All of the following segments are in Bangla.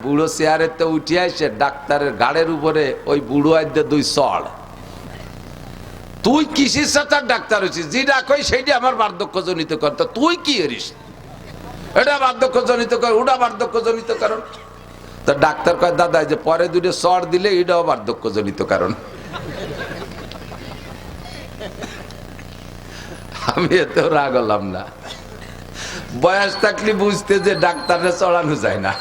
বুড়ো চেয়ারের তো উঠিয়ে আসে ডাক্তারের গাড়ের উপরে ওই বুড়ো আইতে দুই চড়। তুই কিসের সাথে ডাক্তার হচ্ছিস? যেটা কই সেইটা আমার বার্ধক্য জনিত কর। তো তুই কি এরিস? এটা বার্ধক্য জনিত কর, ওটা বার্ধক্য জনিত কারণ। তো ডাক্তার কয় দাদা যে পরে দুটো চড় দিলে এটাও বার্ধক্য জনিত কারণ। আমি এতেও রাগ হলাম না। বয়স থাকলে বুঝতে যে ডাক্তারে চড়ানো যায় না,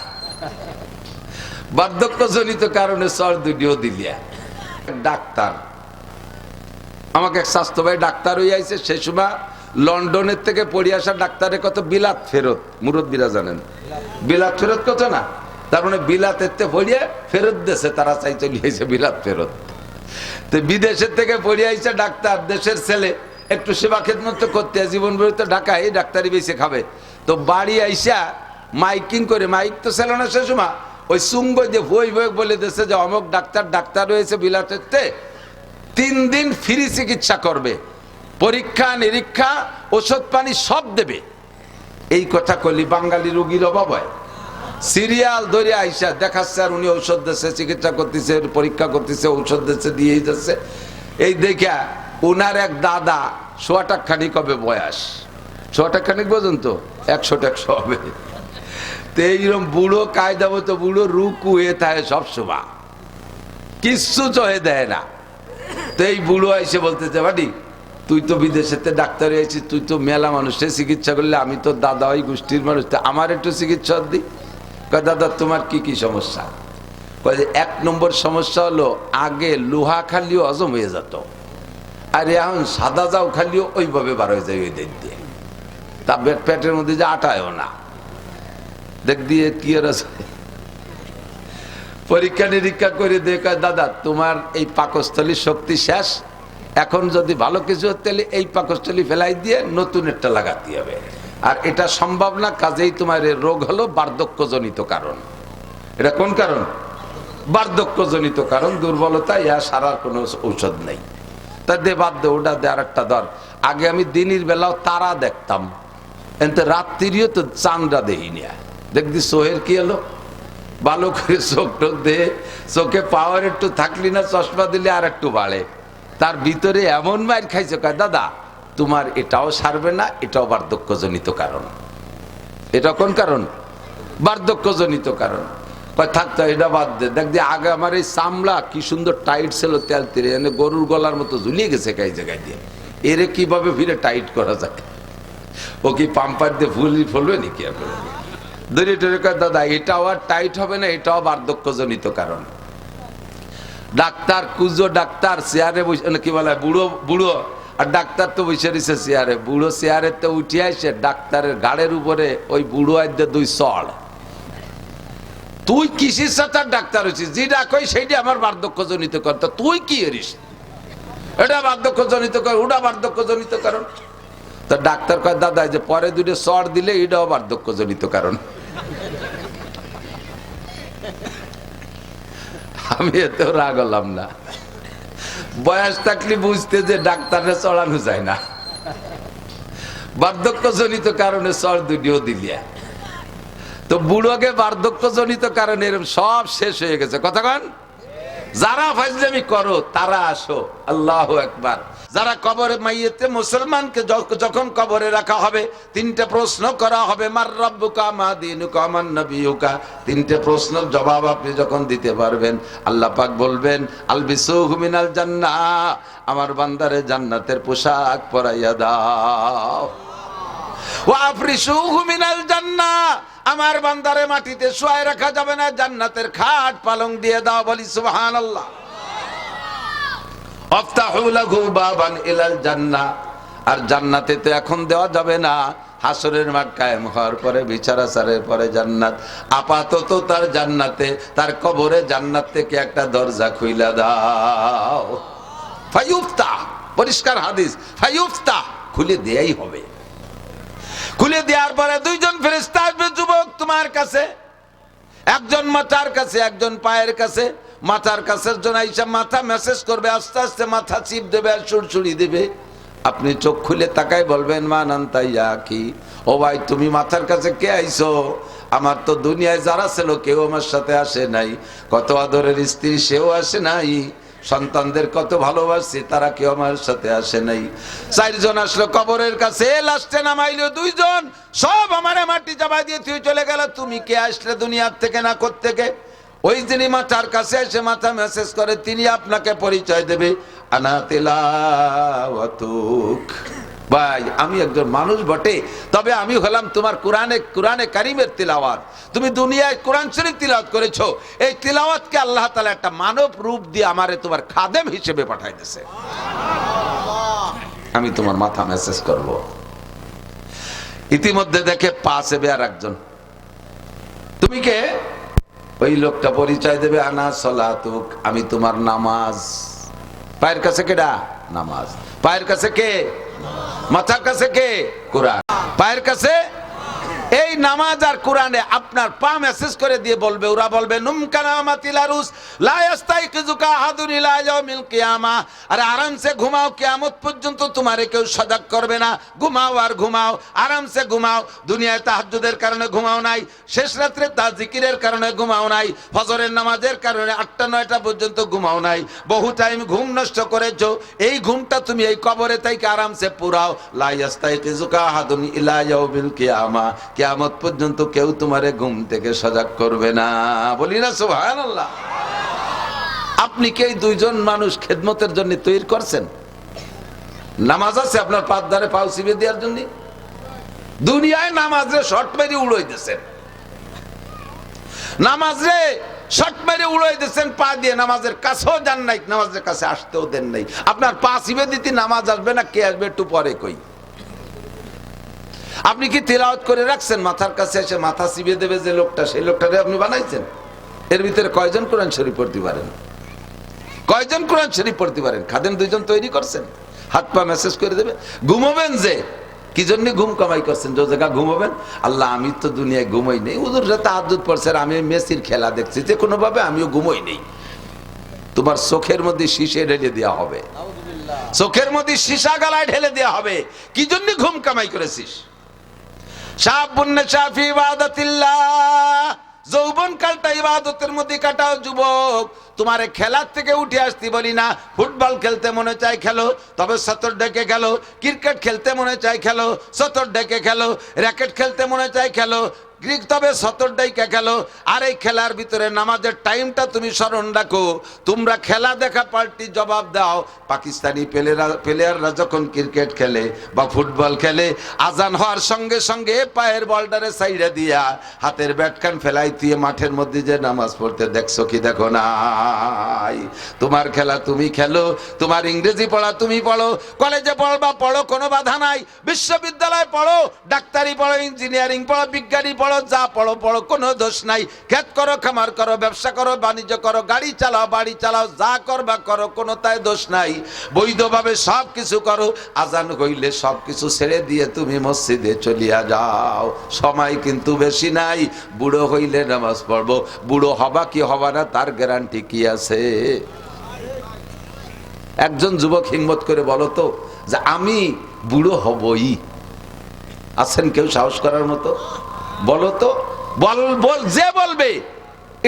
বার্ধক্য জনিত কারণে চড় দুটিও দিলিয়া। ডাক্তার আমাকে এক স্বাস্থ্য ভাই ডাক্তার হয়ে আইছে, সেই সময় লন্ডনের থেকে পড়ে আসা ডাক্তারের কত বিলাত ফেরত, মুরব্বীরা জানেন বিলাত ফেরত কত না, তার মানে বিলাতের থেকে পড়িয়ে ফেরত দেশে তারা চাই চলে আইছে বিলাত ফেরত। তো বিদেশের থেকে পড়ে আইছে ডাক্তার, দেশের ছেলে, একটু সেবা খেদমত করতে জীবন ভরিত ঢাকায় ডাক্তারি বেশি খাবে। তো বাড়ি আইসা মাইকিং করে, মাইক তো ছিল না সে সময়, ওই সুঙ্গ যে বই বই বলে দেশে যে অমুক ডাক্তার রয়েছে বিলাতের, 3 দিন ফ্রি চিকিৎসা করবে, পরীক্ষা নিরীক্ষা ওষুধ পানি সব দেবে। এই কথা কলি বাঙালি রোগীর অভাব হয়। সিরিয়াল ধরে আইসা দেখাচ্ছে আর উনি ঔষধ দিচ্ছে, চিকিৎসা করতেছে, পরীক্ষা করতেছে, ঔষধ দিচ্ছে, দিয়েই যাচ্ছে। এই দেখা ওনার এক দাদা 100 টাকা খানিক হবে বয়স, 100 টাকা খানিক পর্যন্ত 100 টাকা হবে। তো এইরকম বুড়ো কায়দা মতো বুড়ো রুকু হয়ে থাকে সবসময়, কিচ্ছু চহে দেয় না। তো এই বুড়ো এসে বলতেছে বাড়ি তুই তো বিদেশেতে ডাক্তার হয়েছিস, তুই তো মেলা মানুষের চিকিৎসা করলে, আমি তো দাদা ওই গোষ্ঠীর মানুষ, আমার একটু চিকিৎসা দিই। কয় দাদা তোমার কি কি সমস্যা? কয় যে 1 নম্বর সমস্যা হলো আগে লোহা খালিও হজম হয়ে যেত, আর এখন সাদা যাও খালিও ওইভাবে বার হয়ে যায় ওই দিক দিয়ে, তা পেটের মধ্যে যে আটায়ও না। দেখ দিয়ে কি আর আছে, পরীক্ষা নিরীক্ষা করে দেখা দাদা তোমার এই পাকস্থলীর শক্তি শেষ, এখন যদি ভালো কিছু হতে এই পাকস্থলী ফেলাই দিয়ে নতুন একটা লাগাতে হবে, আর এটা সম্ভব না, কাজেই তোমার এই রোগ হলো বার্ধক্যজনিত কারণ। এটা কোন কারণ? বার্ধক্যজনিত কারণ, দুর্বলতা, ইয়া সারার কোনো ঔষধ নেই। তা দে বাদ দে, ওটা দে, আর একটা ধর। আগে আমি দিনের বেলাও তারা দেখতাম, এতে রাত্রিও তো চাঁদটা দেখিনি। দেখবি চোখের কি হলো, ভালো করে চোখ টোক দে, চোখে পাওয়ার একটু থাকলি না, চশমা দিলে আর একটু বাড়ে। তার ভিতরে এমন মার খাইছে, কয় দাদা তোমার এটাও সারবে না, এটাও বার্ধক্যজনিত কারণ। এটা কোন কারণ? বার্ধক্যজনিত কারণ। কয় থাকতো এটা বাদ দে, দেখ যে আগে আমার এই চামড়া কি সুন্দর টাইট ছিল, তেল তেলে এনে গরুর গলার মতো ঝুলিয়ে গেছে কাই জায়গায় দিয়ে, এরে কিভাবে ফিরে টাইট করা যায়? ও কি পাম্পার দিয়ে ফলবে নাকি? ধরে টরে কয় দাদা এটাও আর টাইট হবে না, এটাও বার্ধক্যজনিত কারণ। ডাক্তার কুজো ডাক্তার চেয়ারে বসে, কি বলে বুড়ো বুড়ো, আর ডাক্তার তো বসে রয়েছে চেয়ারে। বুড়ো চেয়ারের তো উঠিয়ে আসে ডাক্তারের গাড়ের উপরে ওই বুড়ো আইতে দুই চড়। তুই কিসের সাথে ডাক্তার হচ্ছিস? যেটা কই সেইটা আমার বার্ধক্যজনিত কর। তো তুই কি এরিস? এটা বার্ধক্যজনিত কর, ওটা বার্ধক্যজনিত কারণ। তো ডাক্তার কয় দাদা যে পরে দুটো চড় দিলে এটাও বার্ধক্যজনিত কারণ। আমি এতেও রাগ হলাম না। বয়স থাকলে বুঝতে যে ডাক্তারে চড়ানো যায় না, বার্ধক্যজনিত কারণে চড় দুটিও দিলিয়া। তো বুড়োকে বার্ধক্যজনিত কারণে এরকম সব শেষ হয়ে গেছে। কথা কন, যারা ফাজলামি করো তারা আসো, আল্লাহু আকবার। যারা কবরে মাইয়েতে মুসলমানকে যখন কবরে রাখা হবে 3টে প্রশ্ন করা হবে, মার রাব্বুকা মা দীনুকা মান নবিয়ুকা। 3টে প্রশ্নের জবাব আপনি যখন দিতে পারবেন, আল্লাহ পাক বলবেন আলবিসুহু মিনাল জান্নাহ, আমার বান্দারে জান্নাতের পোশাক পরাইয়া দাও। ওয়া আফরিশুহু মিনাল জান্নাহ, আমার বান্দারে মাটিতে শুয়ায় রাখা যাবে না, জান্নাতের খাট পালং দিয়ে দাও। বলি সুবহানাল্লাহ। আফতাহু লাহু বাবান ইলাল জান্নাহ, আর জান্নাতে তো এখন দেওয়া যাবে না, হাসরের মাঠ কায়েম হওয়ার পরে, বিচার আচারের পরে জান্নাত। আপাতত তার জান্নাতে, তার কবরে জান্নাত থেকে একটা দরজা খুইলা দাও। ফায়ুফতাহ, পরিষ্কার হাদিস, ফায়ুফতাহ, খুলে দেয়াই হবে। খুলে দেওয়ার পরে 2 জন ফেরেশতা আসবে যুবক তোমার কাছে, একজন মাথার কাছে, একজন পায়ের কাছে। মাথার কাছের জন্য আইসা মাথা মেসেজ করবে, আস্তে আস্তে মাথা চিপ দেবে আর সুড়সুড়ি দেবে। আপনি চোখ খুলে তাকাই বলবেন মান আনতা ইয়া কি, ও ভাই তুমি মাথার কাছে কে আইছো? আমার তো দুনিয়ায় যারা ছিল কেউ আমার সাথে আসে নাই, কত আদরের স্ত্রী সেও আসে নাই, সন্তানদের কত ভালোবাসি তারা কেউ আমার সাথে আসে নাই। 4 জন আসলো কবরের কাছে, লাস্টে নামাইলো 2 জন, সব আমারে মাটি চাপা দিয়ে তুই চলে গেল। তুমি কে আসলে দুনিয়ার থেকে না কোত্থেকে? ওই যিনি মাথার কাছে এসে মাথা মেসেজ করে তিনি আপনাকে পরিচয় দেবে, আনা তিলাওয়াতুক। ভাই আমি একজন মানুষ বটে, তবে আমি হলাম তোমার কোরআনে কারিমের তিলাওয়াত। তুমি দুনিয়ায় কোরআন শরীফ তিলাওয়াত করেছো, এই তিলাওয়াতকে আল্লাহ তাআলা একটা মানব রূপ দিয়ে আমারে তোমার খাদেম হিসেবে পাঠাই দিয়েছে। আমি তোমার মাথা মেসেজ করব। ইতিমধ্যে দেখে পাশে আর একজন, তুমি কে? ওই লোকটা পরিচয় দেবে, আনা সলাতুক, আমি তোমার নামাজ। পায়ের কাছে কেডা? নামাজ। পায়ের কাছে কে? মাথার কাছে কে? কোরআন। পায়ের কাছে এই নামাজ আর কোরআনে আপনার পা মেসেজ করে দিয়ে বলবে, ওরা বলবে নুমকানামাতিলারুস লা ইস্তাইকিজুকা আহাদুন ইলা ইয়াউমিল কিয়ামা। আরে আরামসে ঘুমাও, কিয়ামত পর্যন্ত তোমারে কেউ সজাগ করবে না। ঘুমাও আর ঘুমাও, আরামসে ঘুমাও। দুনিয়ায় তাহাজ্জুদের কারণে ঘুমাও নাই, শেষ রাত্রে জিকিরের কারণে ঘুমাও নাই, ফজরের নামাজের কারণে 8টা-9টা পর্যন্ত ঘুমাও নাই, বহু টাইম ঘুম নষ্ট করেছো। এই ঘুমটা তুমি এই কবরে থেকে আরামসে পুরাও। লা ইস্তাইকিজুকা আহাদুন ইলা ইয়াউমিল কিয়ামা, কিয়ামত পর্যন্ত কেউ তোমারে ঘুম থেকে সজাগ করবে না। বলি না সুবহানাল্লাহ। আপনি কি এই 2 জন মানুষ খেদমতের জন্য তৈরি করছেন? নামাজ আছে আপনার পাঁচ ধারে পাও চিপে দেওয়ার জন্য? দুনিয়ায় নামাজে শর্ট মেরে উড়াই দিয়েছেন, নামাজে শর্ট মেরে উড়াই দিয়েছেন পা দিয়ে, নামাজের কাছেও যান নাই, নামাজের কাছে আসতেও দেন নাই। আপনার পা চিপে দিতে নামাজ আসবে না, কে আসবে একটু পরে কই। আপনি কি তিলাওয়াত করে রাখছেন? মাথার কাছে এসে মাথা চিবিয়ে দেবে যে লোকটা, সেই লোকটাকে আপনি বানাইছেন? এর ভিতরে কয়জন কোরআন শরীফ পড়তে পারেন? কয়জন কোরআন শরীফ পড়তে পারেন? খাদেম 2 জন তৈরি করছেন, হাত পা মেসেজ করে দেবে। ঘুমাবেন যে, কি জন্য ঘুম কামাই করছেন? যে জায়গা ঘুমাবেন, আল্লাহ আমি তো দুনিয়ায় ঘুমাই নেই, হুজুর তাহাজ্জুদ পড়ছে, আমি মেসির খেলা দেখছি, যে কোনো ভাবে আমিও ঘুমাই নেই। তোমার চোখের মধ্যে শীশে ঢেলে দেওয়া হবে, চোখের মধ্যে সীসা গালায় ঢেলে দেওয়া হবে। কি জন্য ঘুম কামাই করেছিস? যৌবন কালটা ইবাদতের মধ্যে কাটাও যুবক। তোমারে খেলার থেকে উঠে আসতে বলি না। ফুটবল খেলতে মনে চাই খেলো, তবে সতর ডেকে খেলো। ক্রিকেট খেলতে মনে চাই খেলো, সতর ডেকে খেলো। র্যাকেট খেলতে মনে চাই খেলো, তবে সতর ডাইকা খেলো। আর এই খেলার ভিতরে নামাজের টাইমটা তুমি স্মরণ রাখো। তোমরা খেলা দেখা পাল্টি জবাব দাও। পাকিস্তানি প্লেয়াররা যখন ক্রিকেট খেলে বা ফুটবল খেলে, আজান হওয়ার সঙ্গে সঙ্গে পায়ের বলটারে সাইডে দিয়া হাতের ব্যাটখান ফেলাই দিয়ে মাঠের মধ্যে যে নামাজ পড়তে দেখছো কি দেখো নাই? তোমার খেলা তুমি খেলো, তোমার ইংরেজি পড়া তুমি পড়ো, কলেজে পড়বা পড়ো, কোনো বাধা নাই। বিশ্ববিদ্যালয় পড়ো, ডাক্তারি পড়ো, ইঞ্জিনিয়ারিং পড়ো, বিজ্ঞানী পড়ো, যা পড়ো পড়ো, কোনো দোষ নাই। ক্ষেত করো, খামার করো, ব্যবসা করো, বাণিজ্য করো, গাড়ি চালাও, বাড়ি চালাও, যা করবা করো, কোনো তাই দোষ নাই। বৈধভাবে সব কিছু করো। আজান হইলে সব কিছু ছেড়ে দিয়ে তুমি মসজিদে চলিয়া যাও। সময় কিন্তু বেশি নাই, বুড়ো হইলে নামাজ পড়বো। বুড়ো হবা কি হবা না তার গ্যারান্টি কি আছে? একজন যুবক হিম্মত করে বলো তো যে আমি বুড়ো হবই। আছেন কেউ সাহস করার মতো? বলো তো, বল যে বলবে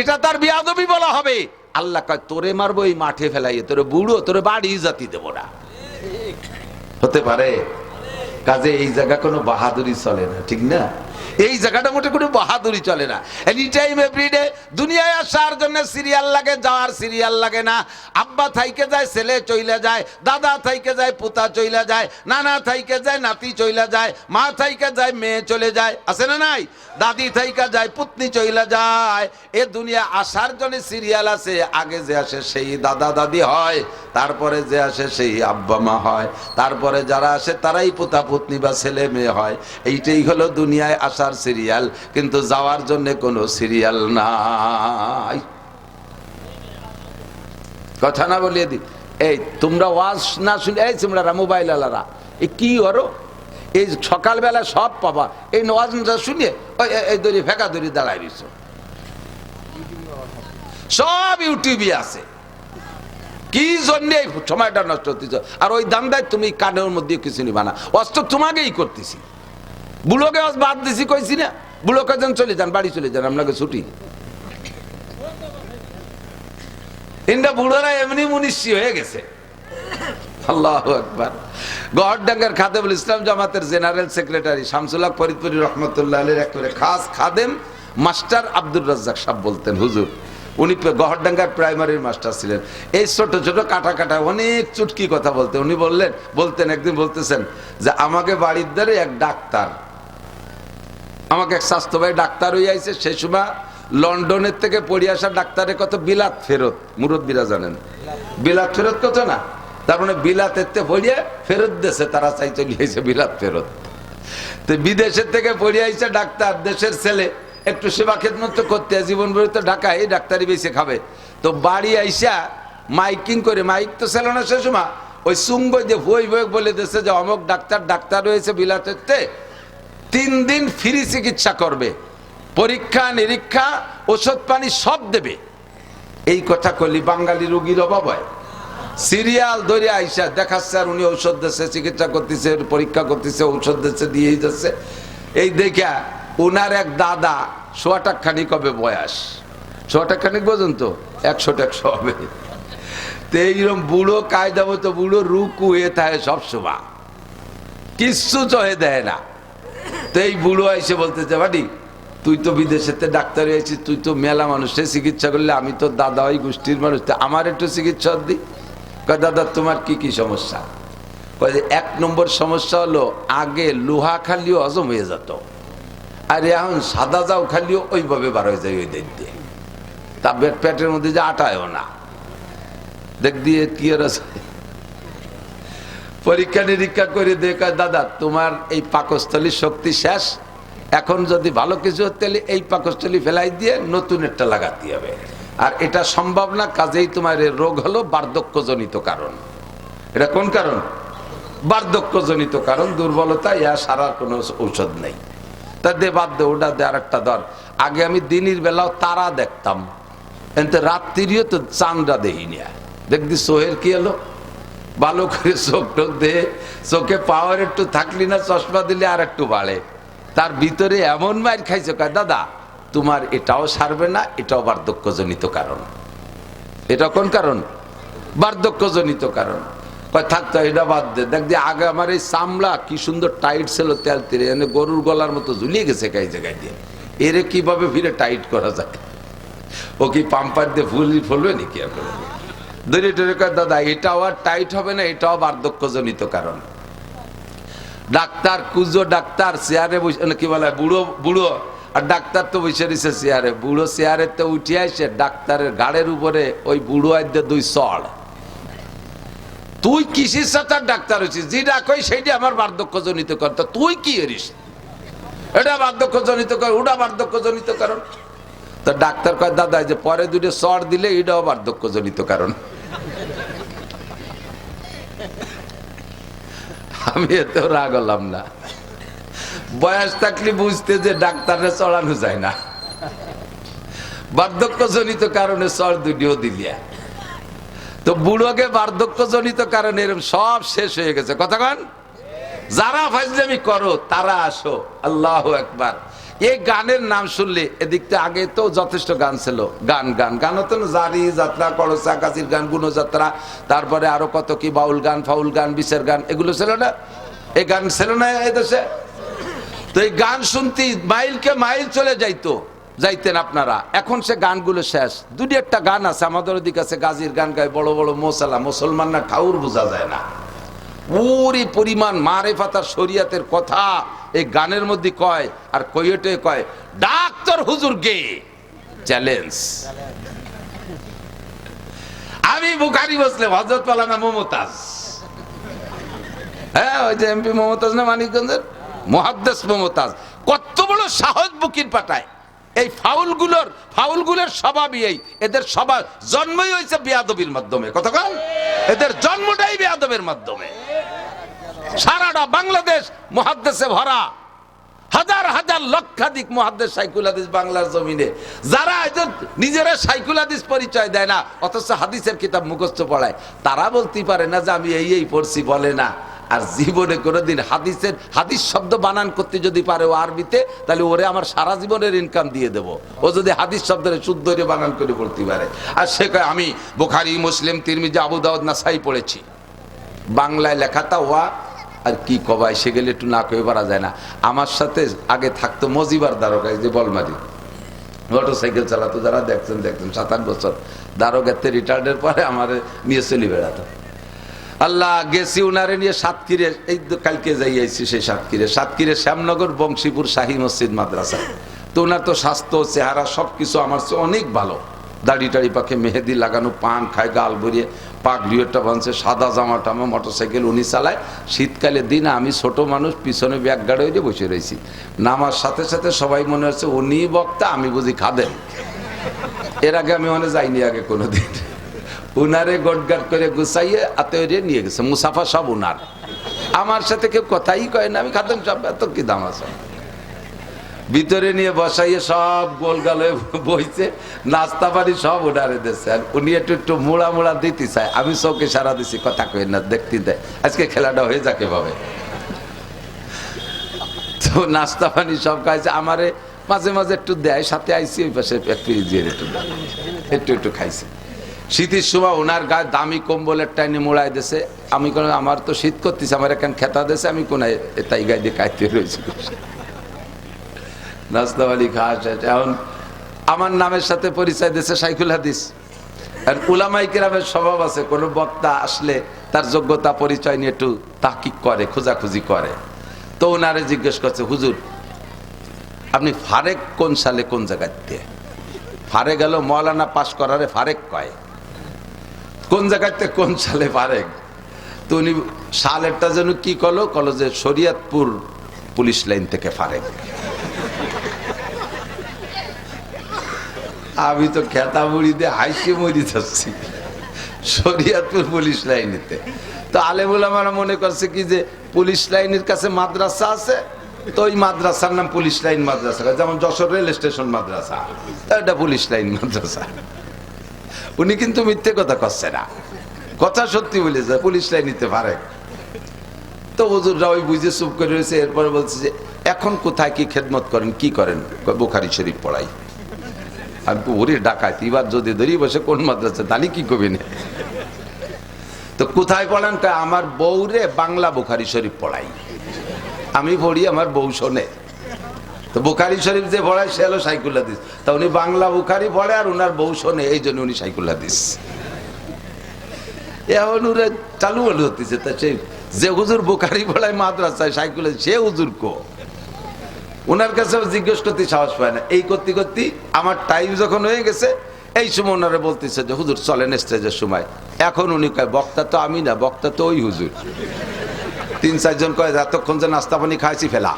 এটা তার বিয়াদবি বলা হবে। আল্লাহ কয় তোরে মারবো এই মাঠে ফেলাইয়ে, তোরে বুড়ো, তোরে বাড়ি জাতি দেব না। হতে পারে? কাজে এই জায়গা কোনো বাহাদুরি চলে না, ঠিক না? এই জায়গাটা মোটে কোনো বাহাদুরি চলে না। এনি টাইম এভরিডে দুনিয়ায় আসার জন্য সিরিয়াল লাগে, যাওয়ার সিরিয়াল লাগে না। আব্বা থাইকে যায় ছেলে চইলা যায়, দাদা থাইকে যায় পুতা চইলা যায়, নানা থাইকে যায় নাতি চইলা যায়, মা থাইকে যায় মেয়ে চলে যায়, আছে না নাই? দাদি থাইকা যায় পুতনি চইলা যায়। এ দুনিয়া আসার জন্য সিরিয়াল আছে। আগে যে আসে সেই দাদা দাদি হয়, তারপরে যে আসে সেই আব্বা মা হয়, তারপরে যারা আসে তারাই পুতা পুতনি বা ছেলে মেয়ে হয়। এইটাই হলো দুনিয়ায় আসার সিরিয়াল, কিন্তু যাওয়ার জন্য কোনো সিরিয়াল নাই। কথা না বলিয়ে দি, এই তোমরা ওয়াজ না শুনে, এই তোমরা মোবাইল আলারা এই কি করো? এই সকালবেলা সব পাবা, এই ওয়াজ শুনিয়ে এই দড়ি ফেঁকা দড়ি দাঁড়াই দিছ, সব ইউটিউবে আছে। কি জন্য এই সময়টা নষ্ট হতেছ? আর ওই দান্দায় তুমি কানের মধ্যে কিছু নিবা না। অস্ত্র তোমাকেই করতেছি, বুলোকে বাদ দিছি কইছি না, বুড়ো কজন চলে যান, বাড়ি চলে যান, আপনাকে ছুটি। ইন্ডা বুড়োরা এমনি মুনিশি হয়ে গেছে। আল্লাহু আকবার। গহরডাঙ্গার খাদেমুল ইসলাম জামাতের জেনারেল সেক্রেটারি শামসুল হক ফরিদপুরি রহমতুল্লাহ আলাইহির একবারে খাস খাদেম মাস্টার আব্দুর রাজ্জাক সাহেব বলতেন, হুজুর উনি গহরডাঙ্গার প্রাইমারির মাস্টার ছিলেন। এই ছোট ছোট কাটা কাটা অনেক চুটকি কথা বলতেন। উনি বলতেন একদিন বলতেছেন যে আমাকে বাড়ির দ্বারে এক ডাক্তার, আমাকে এক স্বাস্থ্য ভাই ডাক্তার হয়ে আইছে, সেই সময় লন্ডনের থেকে পড়ে আসা ডাক্তারের কত বিলাত ফেরত, মুরব্বীরা জানেন বিলাত ফেরত কত না, তার মানে বিলাতের পড়িয়ে ফেরত দেশে তারা চাই চলে আইছে বিলাত ফেরত। তো বিদেশের থেকে পড়ে আইছে ডাক্তার, দেশের ছেলে, একটু সেবা খেদমত করতে জীবন ভরে তো ঢাকায় এই ডাক্তারি বেশি খাবে। তো বাড়ি আইসা মাইকিং করে, মাইক তো ছিল না সে সময়, ওই সুঙ্গ যে বই বই বলে দেশে যে অমুক ডাক্তার হয়েছে বিলাতের, 3 দিন ফ্রি চিকিৎসা করবে, পরীক্ষা নিরীক্ষা ওষুধ পানি সব দেবে। এই কথা কলি বাঙালি রোগীর অভাব হয়। সিরিয়াল ধরে আইসা দেখাচ্ছে আর উনি ঔষধ দিচ্ছে, চিকিৎসা করতেছে, পরীক্ষা করতেছে, ঔষধ দিচ্ছে, দিয়েই যাচ্ছে। এই দেখা ওনার এক দাদা সোয়াটাখানিক হবে বয়স, সোয়াটাখানিক পর্যন্ত 100 হবে। তো এইরকম বুড়ো কায়দা মতো বুড়ো রুকু হয়ে থাকে সবসময়, কিচ্ছু চহে দেয় না। তো এই বুড়ো এসে বলতেছে বাড়ি তুই তো বিদেশেতে ডাক্তার হয়েছিস, তুই তো মেলা মানুষের চিকিৎসা করলে, আমি তো দাদা ওই গোষ্ঠীর মানুষ, আমার একটু চিকিৎসা দি। কয় দাদা তোমার কি কি সমস্যা? কয় যে 1 নম্বর সমস্যা হলো আগে লোহা খালিও হজম হয়ে যেত, আর এখন সাদা যাও খালিও ওইভাবে বার হয়ে যায় ওই দিক দিয়ে, তা পেটের মধ্যে যে আটায়ও না। দেখ দিয়ে কি আর আছে, পরীক্ষা নিরীক্ষা করে দেখা দাদা তোমার এই পাকস্থলীর শক্তি শেষ, এখন যদি ভালো কিছু হতে এই পাকস্থলী ফেলাই দিয়ে নতুন একটা লাগাতে হবে, আর এটা সম্ভব না, কাজেই তোমার এই রোগ হলো বার্ধক্যজনিত কারণ। এটা কোন কারণ? বার্ধক্যজনিত কারণ, দুর্বলতা, ইয়া সারার কোনো ঔষধ নেই। তা দে বাদ দে, ওটা দে, আর একটা ধর। আগে আমি দিনের বেলাও তারা দেখতাম, এতে রাত্রিও তো চাঁদটা দেখি না। দেখবি চোখের কি হলো, ভালো করে চোখ টোক দে, চোখে পাওয়ার একটু থাকলি না, চশমা দিলে আর একটু বাড়ে। তার ভিতরে এমন মাইর খাইছো, কয় দাদা তোমার এটাও সারবে না, এটাও বার্ধক্যজনিত কারণ। এটা কোন কারণ? বার্ধক্যজনিত কারণ। কয় থাকতো এটা বাদ দে, দেখ দিয়ে আগে আমার এই চামড়া কি সুন্দর টাইট ছিল, তেল তেলে এনে গরুর গলার মতো ঝুলিয়ে গেছে গাই জায়গায় দিয়ে, এরে কিভাবে ফিরে টাইট করা যায়? ও কি পাম্পার দিয়ে ফুলবে নাকি? আপনার ধরে টরে কয় দাদা এটাও আর টাইট হবে না, এটাও বার্ধক্যজনিত কারণ। ডাক্তার কুজো ডাক্তার চেয়ারে বসে, কি বলে বুড়ো বুড়ো, আর ডাক্তার তো বসে রয়েছে চেয়ারে। বুড়ো চেয়ারের তো উঠে আসে ডাক্তারের গাড়ের উপরে ওই বুড়ো আইতে 2 চড়। তুই কিসের সাথে ডাক্তার হয়েছিস? যেটা কই সেইটা আমার বার্ধক্যজনিত কারণ। তুই কি এরিস? এটা বার্ধক্যজনিত কারণ, ওটা বার্ধক্যজনিত কারণ। তো ডাক্তার কয় দাদা যে পরে 2 চড় দিলে এটাও বার্ধক্যজনিত কারণ। আমি এতেও রাগ হলাম না, বয়স থাকলে বুঝতে যে ডাক্তারে চড়ানো যায় না, বার্ধক্যজনিত কারণে চড় 2ও দিলিয়া। তো বুড়োকে বার্ধক্যজনিত কারণে এরকম সব শেষ হয়ে গেছে। কথা কন, যারা ফাজলামি করো তারা আসো। আল্লাহু আকবার। এই গানের নাম শুনলে এদিকটা আগে তো যথেষ্ট গান ছিল, গান গান গান হতো না, জারি যাত্রা, কলসা কাশির গান, গুণযাত্রা, তারপরে আরো কত কি বাউল গান, ফাউল গান, বিশের গান, এগুলো ছিল না? এই গান ছিল না এই দেশে? তো এই গান শুনতে মাইলকে মাইল চলে যাইতেন আপনারা। এখন সে গানগুলো শেষ। 2-1টা গান আছে আমাদের ওদিক আছে, গাজীর গান গায় বড় বড় মোসালা, মুসলমান না ঠাউর বোঝা যায় না। ওরই পরিমাণ মারেফাত শরিয়াতের কথা এই গানের মধ্যে কয়, আর কইয়েটে কয় ডাক্তার হুজুর গে চ্যালেঞ্জ। আমি বুখারী মুসলিম, হযরত মাওলানা মমতাজ, হ্যাঁ ওই যে এমপি মমতাজ না মানিকগঞ্জের, মুহাদ্দিস মমতাজ, কত বড় সাহস বুকির পাঠায়। এই ফাউলগুলোর স্বভাবই এই, এদের স্বভাব জন্মই হয়েছে বেয়াদবির মাধ্যমে। কতক্ষণ এদের জন্মটাই বেয়াদবের মাধ্যমে। সারাটা বাংলাদেশ মুহাদ্দিসে ভরা, হাজার হাজার লক্ষাধিক মুহাদ্দিস শাইখুল হাদিস বাংলার জমিনে, যারা নিজেরা শাইখুল হাদিস পরিচয় দেয় না অথচ হাদিসের কিতাব মুখস্থ পড়ায়, তারা বলতে পারে না যে আমি এই পড়ছি, বলে না। আর জীবনে কোনোদিন হাদিস শব্দ বানান করতে যদি পারে ও আরবিতে, তাহলে ওরে আমার সারা জীবনের ইনকাম দিয়ে দেব। ও যদি হাদিস শব্দের শুদ্ধ বানান করে বলতে পারে। আর সে কয় আমি বুখারী, মুসলিম, তিরমিজি, আবু দাউদ, নাসাই পড়েছি। বাংলায় লেখাটা ওয়া আর কি কবাই, সে গেলে একটু না কয়ে পারা যায় না। আমার সাথে আগে থাকতো মজিবার দারোগা, যে বলমারি মোটরসাইকেল চালাতো, যারা দেখছেন 7-8 বছর দারোগাতে রিটায়ার্ডের পরে আমার নিয়ে চলে বেড়াতো। আল্লাহ, গেছি উনারে নিয়ে সাতক্ষীরে, এই কালকে যাই আইছি সেই সাতক্ষীরে শ্যামনগর বংশীপুর শাহী মসজিদ মাদ্রাসা। তো ওনার তো স্বাস্থ্য, চেহারা সবকিছু আমার চেয়ে অনেক ভালো। দাড়ি টাড়ি পাখে মেহেদি লাগানো, পান খায়, গাল ভরিয়ে, পাগড়িওটা বানছে, সাদা জামা টামা, মোটরসাইকেল উনি চালায়। শীতকালে দিন আমি ছোট মানুষ, পিছনে ব্যাগ গাড়ি হয়ে বসে রয়েছি। নামার সাথে সাথে সবাই মনে হচ্ছে উনি বক্তা, আমি বুঝি খাদেন। এর আগে আমি মনে যাইনি আগে কোনোদিন। উনারে গোটগাট করে গুছাইয়ে আতরে নিয়ে গেছে, মুসাফা সব উনার। আমার সাথে কেউ কথাই কয় না, আমি খাদেন সব, এত কি দাম আছে। ভিতরে নিয়ে বসাইয়ে সব গোল গালে বইছে, নাস্তা পানি সব উনারে দিচ্ছে। আর উনি একটু মোড়া দিতে চায়, আমি চোখে সারা দিছি, কথা কই না, দেখতে দেয় আজকে খেলাটা হয়ে যাকে ভাবে। তো নাস্তা পানি সব খাইছে, আমারে মাঝে মাঝে একটু দেয়, সাথে আইসি ওই পাশে একটু খাইছে। শীতের সময় ওনার গায়ে দামি কম্বলের টাইনে মোড়াই দিছে। আমি কোনো, আমার তো শীত করতেছে, আমার এখানে খেতা দিছে, আমি কোনায় তাই গায়ে দিয়ে খাইতে রয়েছি। নাস্তা পানি খাওয়া শেষ। এখন আমার নামের সাথে পরিচয় দিয়েছে শাইখুল হাদিস। আর উলামায়ে কেরামের স্বভাব আছে, কোনো বক্তা আসলে তার যোগ্যতা পরিচয় নিয়ে একটু তাহকিক করে, খোঁজাখুঁজি করে। তো ওনারে জিজ্ঞেস করছে, হুজুর আপনি ফারেক কোন সালে কোন জায়গাতে? ফারেক গেল মৌলানা পাশ করারে ফারেক কয়, কোন জায়গাতে কোন সালে ফারেক? তো উনি সালেরটা যেন কি কলো যে শরীয়তপুর পুলিশ লাইন থেকে ফারেক। আমি তো খেতা মুড়ি দিয়ে হাসি মরি যাচ্ছি, শরীয়তপুর পুলিশ লাইনেতে। তো আলেমুল আমরা মনে করছে কি যে পুলিশ লাইনের কাছে মাদ্রাসা আছে, তো ওই মাদ্রাসার নাম পুলিশ লাইন মাদ্রাসা, যেমন যশোর রেল স্টেশন মাদ্রাসা, এটা পুলিশ লাইন মাদ্রাসা। উনি কিন্তু মিথ্যে কথা করছে না, কথা সত্যি বলেছে, পুলিশ লাইন নিতে পারে। তো হুজুররা ওই বুঝে চুপ করে রয়েছে। এরপরে বলছে যে এখন কোথায় কি খেদমত করেন, কি করেন? বুখারী শরীফ পড়াই। আমি তো ওরে ডাকাত, এবার যদি ধরি বসে কোন মাদ্রাসা, তাহলে কি করবি না? তো কোথায় পড়ান? আমার বউরে বাংলা বুখারী শরীফ পড়াই, আমি পড়ি, আমার বউ শোনে। তো বুখারী শরীফ যে পড়ায় সে হলো শাইখুল হাদিস। তা উনি বাংলা বুখারী পড়ে আর উনার বউ শোনে, এই জন্য উনি শাইখুল হাদিস। এখন ওরা চালু হলে হতেছে। তা সে যে হুজুর বুখারী পড়ায় মাদ্রাসায়, শাইখুল হাদিস, সে হুজুর কো? ওনার কাছে জিজ্ঞেস করতে সাহস পায় না। এই করতে করতে আমার টাইম যখন হয়ে গেছে, এই সময় ওনারা বলতেছে যে হুজুর চলেন স্টেজের সময়। এখন উনি কয় বক্তা তো আমি না, বক্তা তো ওই হুজুর। 3-4 জন কয় এতক্ষণ যে নাস্তা পানি খাইছি ফেলা।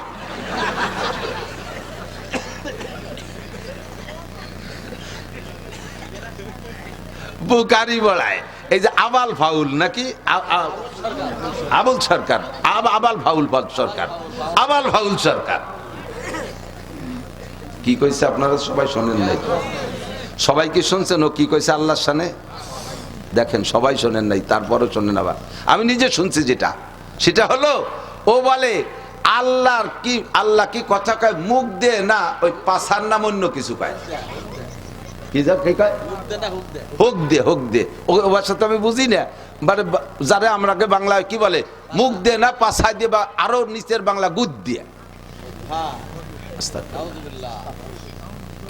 বুখারী বলায় এই যে আবাল ফাউল নাকি আবুল সরকার, আবাল ফাউল সরকার, আবাল ফাউল সরকার কি কইছে আপনারা সবাই শোনেন নাই? সবাই কি শুনছেন ও কি কইছে আল্লাহর শানে? দেখেন সবাই শোনেন নাই, তারপরও শোনেন। আবার আমি নিজে শুনছি যেটা, সেটা হলো ও বলে আল্লাহ কি কথা কয় মুখ দে না, ওই পাছার নাম অন্য কিছু কয়। কি কয়? হুক দে। ও ভাষা তো আমি বুঝি না, মানে যারা আমরাকে বাংলায় কি বলে, মুখ দে না পাছায় দিয়ে, বা আরো নিচের বাংলা গুদ দিয়ে।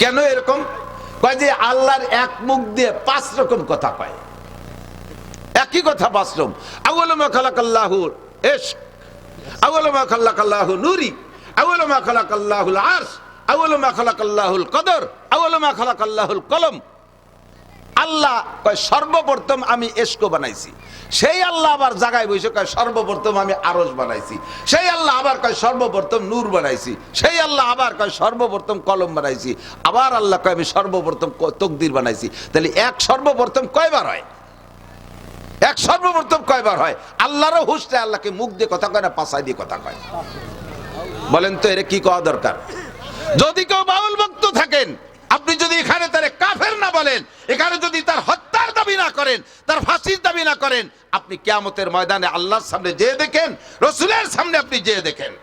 কেন এরকম কয়? যে আল্লাহর এক মুখ দিয়ে 5 রকম কথা কয়, একই কথা 5 রকম। আউয়ালু মা খালাকাল্লাহুল ইশক, আউয়ালু মা খালাকাল্লাহু নূরি, আউয়ালু মা খালাকাল্লাহুল আরশ, আউয়ালু মা খালাকাল্লাহুল কদর, আউয়ালু মা খালাকাল্লাহুল কলম। আল্লাহ কয় সর্বপ্রথম আমি ইশক বানাইছি। সেই আল্লাহ আবার জায়গায় বসে কয় সর্বপ্রথম আমি আরশ বানাইছি। সেই আল্লাহ আবার কয় সর্বপ্রথম নূর বানাইছি। সেই আল্লাহ আবার কয় সর্বপ্রথম কলম বানাইছি। আবার আল্লাহ কয় আমি সর্বপ্রথম তকদির বানাইছি। তাহলে এক সর্বপ্রথম কয়বার হয়? এক সর্বপ্রথম কয়বার হয়? আল্লাহরও হুঁশ নেই, আল্লাহকে মুখ দিয়ে কথা কয় না, পাছায় দিয়ে কথা কয়। বলেন তো এর কি কওয়া দরকার? যদি কেউ বাউল ভক্ত থাকেন, আপনি যদি এখানে তারে কাফের না বলেন, এখানে যদি তার হত্যার দাবি না না করেন, তার ফাঁসির দাবি না করেন, আপনি কিয়ামতের ময়দানে আল্লাহর সামনে যেয়ে দেখেন, রসুলের সামনে আপনি যেয়ে দেখেন।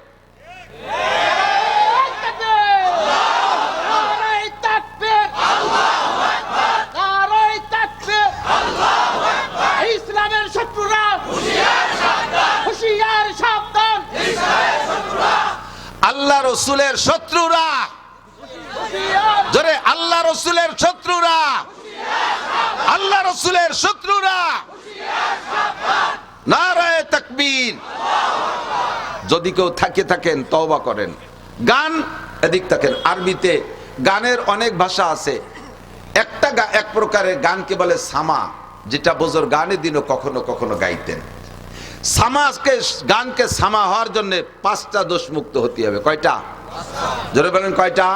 ইসলামের শত্রুরা হুঁশিয়ার সাবধান, আল্লাহ রসুলের শত্রুরা, জোরে আল্লাহ রসুলের শত্রুরা, আল্লাহ রসুলের শত্রুরা, নারায়ে তাকবীর। যদি কেউ থাকেন তওবা করেন। গান এদিক থাকেন, আরবিতে গানের অনেক ভাষা আছে। এক প্রকারের গানকে বলে সামা, যেটা বুজুর্গ গানের দিনও কখনো কখনো গাইতেন। গানকে সামা হওয়ার জন্য 5টা দোষ মুক্ত হতে হবে। কয়টা? জোরে বলেন কয়টা?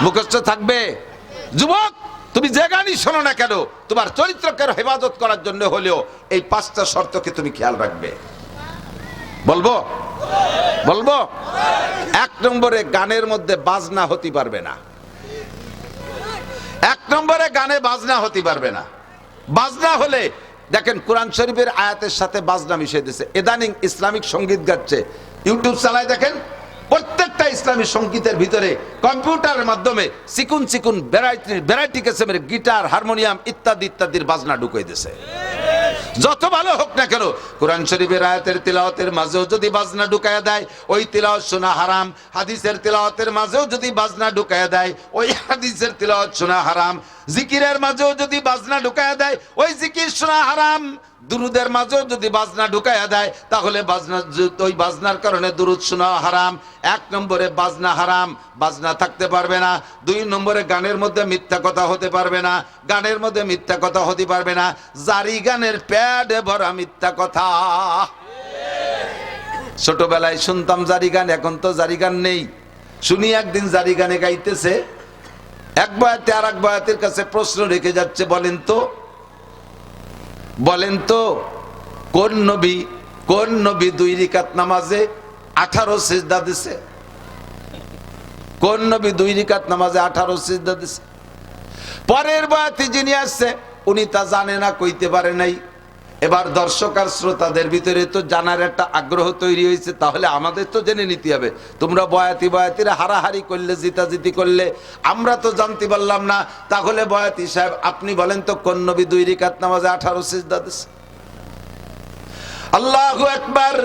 মুখস্থ থাকবে। যুবক, তুমি যে গানই শোনো না কেন, তোমার চরিত্রকে হেফাজত করার জন্য হলেও এই 5টা শর্তকে তুমি খেয়াল রাখবে। বলবো? 1 নম্বরে গানের মধ্যে বাজনা হতে পারবে না। 1 নম্বরে গানে বাজনা হতে পারবে না। বাজনা হলে দেখেন কোরআন শরীফের আয়াতের সাথে বাজনা মিশিয়ে দিয়েছে। ইদানিং ইসলামিক সঙ্গীত গাচ্ছে, ইউটিউব চালায় দেখেন, প্রত্যেকটা ইসলামী সঙ্গীতের ভিতরে কম্পিউটারের মাধ্যমে চিকুন চিকুন ভ্যারাইটি কিসমের গিটার, হারমোনিয়াম ইত্যাদির বাজনা ঢুকিয়ে দিয়েছে। যত ভালো হোক না কেন, কোরআন শরীফের আয়াতের তিলাওয়াতের মাঝেও যদি বাজনা ঢুকায়া দেয়, ওই তিলাওয়াত শোনা হারাম। হাদিসের তিলাওয়াতের মাঝেও যদি বাজনা ঢুকায়া দেয়, ওই হাদিসের তিলাওয়াত শোনা হারাম। জিকিরের মাঝেও যদি বাজনা ঢুকায়া দেয়, ওই জিকির শোনা হারাম। দুরুদের মাঝেও যদি বাজনা ঢুকায়া দেয়, তাহলে ওই বাজনার কারণে দুরুদ শোনা হারাম। 1 নম্বরে বাজনা হারাম, বাজনা থাকতে পারবে না। 2 নম্বরে গানের মধ্যে মিথ্যা কথা হতে পারবে না, গানের মধ্যে মিথ্যা কথা হতে পারবে না। জারি গানের প্যাডে ভরা মিথ্যা কথা। ছোটবেলায় শুনতাম জারি গান, এখন তো জারি গান নেই। শুনি একদিন জারি গানে গাইতেছে, এক বয়াতে আর এক বয়াতের কাছে প্রশ্ন রেখে যাচ্ছে, বলেন তো কোন নবী 2 রাকাত নামাজে 18 সিজদা দিছে? কোন নবী 2 রাকাত নামাজে 18 সিজদা দিছে? পরের বয়াতে যিনি আসছে উনি তা জানে না, কইতে পারে নাই। এবার দর্শক আর শ্রোতাদের ভিতরে তো জানার একটা আগ্রহ তৈরি হয়েছে, তাহলে আমাদের তো জেনে নিতে হবে। তোমরা বয়াতিরা হারাহারি করলে, জিতাজিতি করলে, আমরা তো জানতে পারলাম না। তাহলে বয়াতি সাহেব আপনি বলেন তো কোন নবী 2 রাকাত নামাজে 18 সিজদা দিছে? আল্লাহু আকবার।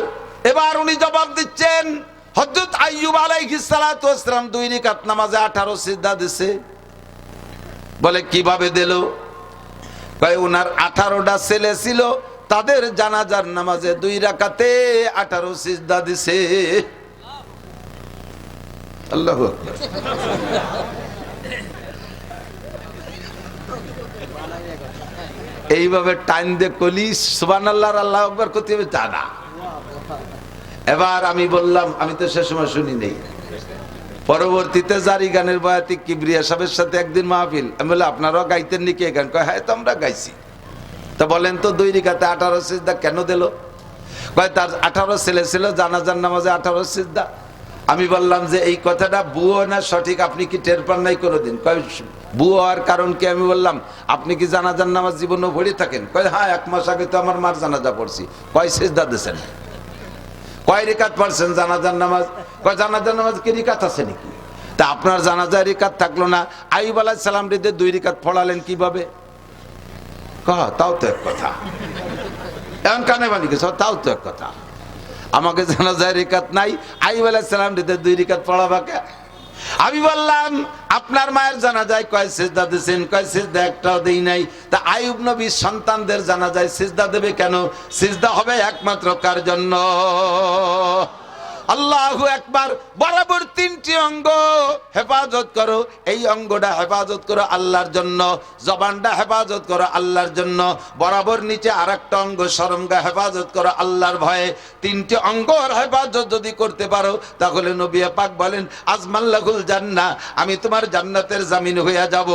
এবার উনি জবাব দিচ্ছেন, হযরত আইয়ুব আলাইহিস সালাতু ওয়াস সালাম 2 রাকাত নামাজে 18 সিজদা দিছে। বলে কিভাবে দিল? কয় উনার 18টা ছেলে ছিল, তাদের জানাজার নামাজে 2 রাকাতে 18 সিজদা দিছে। আল্লাহু আকবার। এইভাবে টাইম দিয়ে কলি সুবহানাল্লাহ আল্লাহু আকবার করতে হবে তা না। এবার আমি বললাম, আমি তো সে সময় শুনি নেই, পরবর্তীতে জারি গানের বয়াতি কিবরিয়া সাহেবের সাথে একদিন মাহফিল, আমি বলে আপনারাও গাইতেন নাকি এই গান? কয় হ্যাঁ, তো আমরা গাইছি। তা বলেন তো 2 রাকাতে 18 সিজদা কেন দিল? কয় তার 18 ছেলে ছিল, জানাজার নামাজে 18 সিজদা। আমি বললাম যে এই কথাটা বুয়ো না সঠিক, আপনি কি টের পান নাই কোনোদিন? কয় বুয়ো হওয়ার কারণ কি? আমি বললাম আপনি কি জানাজার নামাজ জীবনও পড়ে থাকেন? কয় হ্যাঁ, 1 মাস আগে তো আমার মার জানাজা পড়ছি। কয় সিজদা দিয়েছেন? কয় রাকাত পড়ছেন জানাজার নামাজ? কয় জানাজার নামাজ কি রাকাত আছে নাকি? তা আপনার জানাজার রাকাত থাকলো না, আইয়ুব আলাইহিস সালাম রে 2 রাকাত পড়ালেন কিভাবে? তাও তো এক কথা। এখন কানে বানি গেছ, তাও তো এক কথা। আমাকে জানাজার রাকাত নাই, আইয়ুব আলাইহিস সালাম রে 2 রাকাত পড়াবা কে? আমি বললাম আপনার মায়ের জানাজায় কয় সিজদা দিয়েছেন? কয় সিজদা একটাও দেই নাই। তা আইয়ুব নবীর সন্তানদের জানাজায় সিজদা দেবে কেন? সিজদা হবে একমাত্র কার জন্য? আল্লাহু আকবার। বরাবর 3টি অঙ্গ হেফাজত করো, এই অঙ্গটা হেফাজত করো আল্লাহর জন্য, জবানটা হেফাজত করো আল্লাহর জন্য, বরাবর নিচে আরেকটা অঙ্গ শরমগা হেফাজত করো আল্লাহর ভয়ে। 3টি অঙ্গর হেফাজত যদি করতে পারো, তাহলে নবী পাক বলেন আজমাল্লাহুল জান্নাহ, আমি তোমার জান্নাতের জামিন হইয়া যাব।